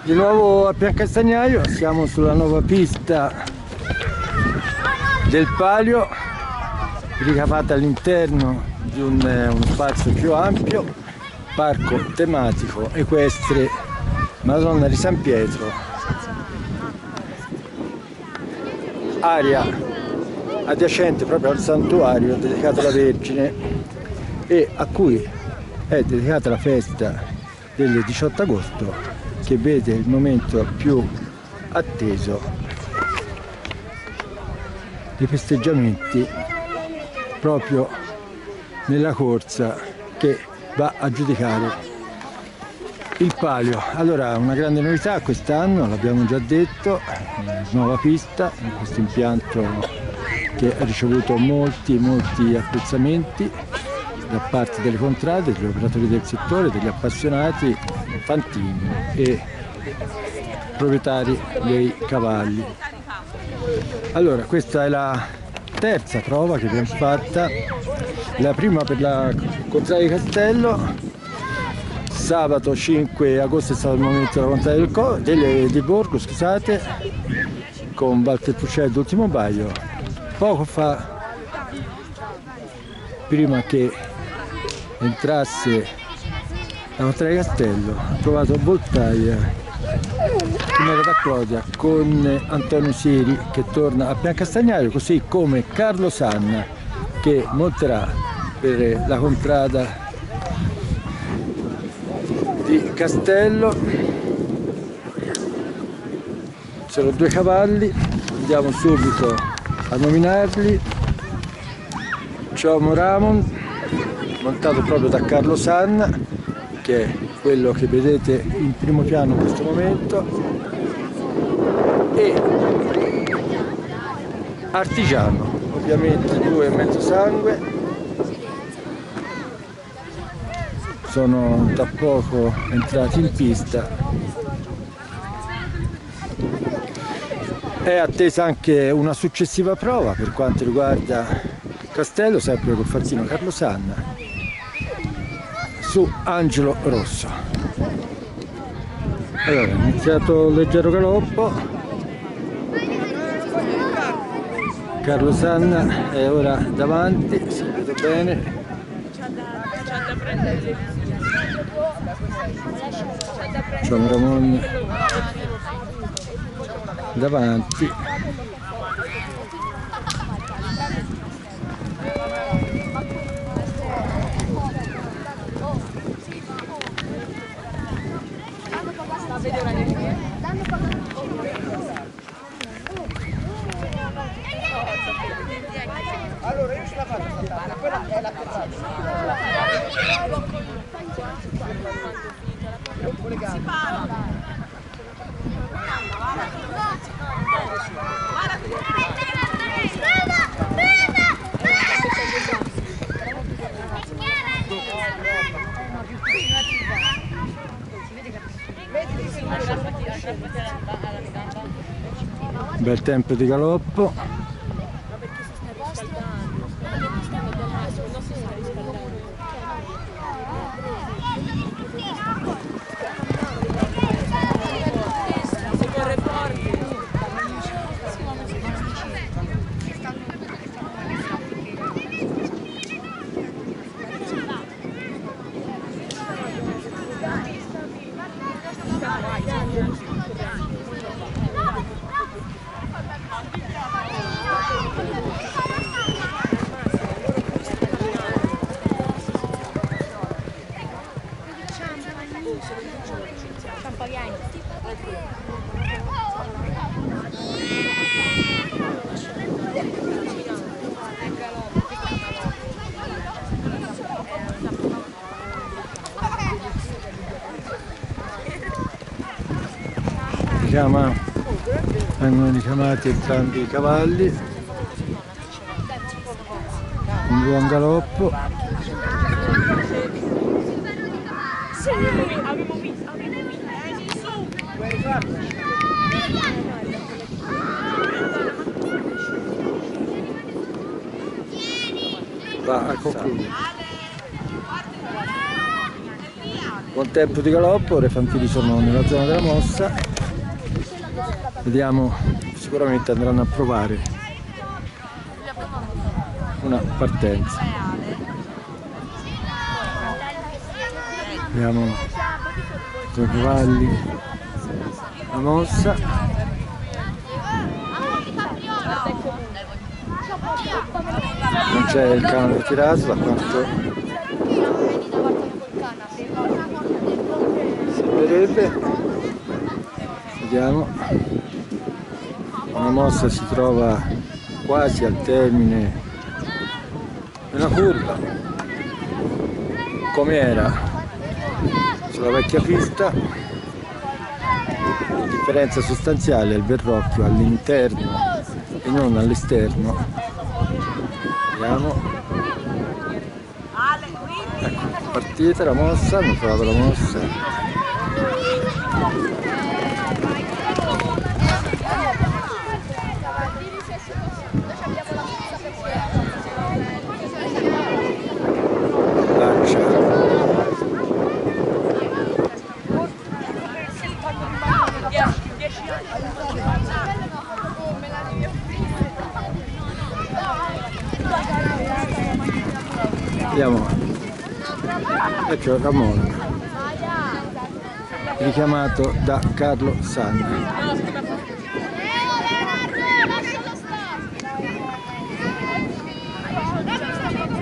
Di nuovo a Piancastagnaio, siamo sulla nuova pista del Palio, ricavata all'interno di uno spazio più ampio, parco tematico equestre Madonna di San Pietro, area adiacente proprio al santuario dedicato alla Vergine e a cui è dedicata la festa del 18 agosto, che vede il momento più atteso dei festeggiamenti proprio nella corsa che va a giudicare il Palio. Allora, una grande novità quest'anno, l'abbiamo già detto, nuova pista, questo impianto che ha ricevuto molti apprezzamenti da parte delle contrade, degli operatori del settore, degli appassionati fantini e proprietari dei cavalli. Allora, questa è la terza prova che abbiamo fatta, la prima per la contrada di Castello. Sabato 5 agosto è stato il momento della contrada di Borgo, scusate, con Walter Puccelli d'Ultimo Baio. Poco fa, prima che entrasse la contrada di Castello, ha trovato Voltaia in da Clodia con Antonio Siri che torna a Piancastagnaio, così come Carlo Sanna che monterà per la contrada di Castello. Sono due cavalli, andiamo subito a nominarli. Ciomo Ramon, montato proprio da Carlo Sanna, che è quello che vedete in primo piano in questo momento, e Artigiano, ovviamente 2,5 sangue, sono da poco entrati in pista. È attesa anche una successiva prova per quanto riguarda Castello, sempre col fazzino Carlo Sanna, su Angelo Rosso. Allora, è iniziato il leggero galoppo, Carlo Sanna è ora davanti, si vede bene. Ciomo Ramon davanti. Allora io ce la faccio saltare, quella è la più Bel tempo di galoppo. Vengono ricamati entrambi i cavalli, un buon galoppo. Va a concludere. Buon tempo di galoppo, ora i fanfili sono nella zona della mossa. Vediamo, sicuramente andranno a provare una partenza. Vediamo i cavalli, la mossa. Non c'è il cane da tirato, da quanto sembrerebbe. Vediamo. La mossa si trova quasi al termine della curva, come era sulla vecchia pista. La differenza sostanziale è il verrocchio all'interno e non all'esterno. Vediamo. Ecco, partita la mossa, hanno trovato la mossa. Vediamo, ecco Ramon, richiamato da Carlo Sandri.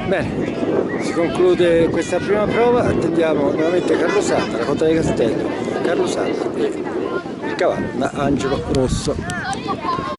Bene, si conclude questa prima prova, attendiamo nuovamente Carlo Sandri, la Cotta di Castello, Carlo Sandri e il cavallo da Angelo Rosso.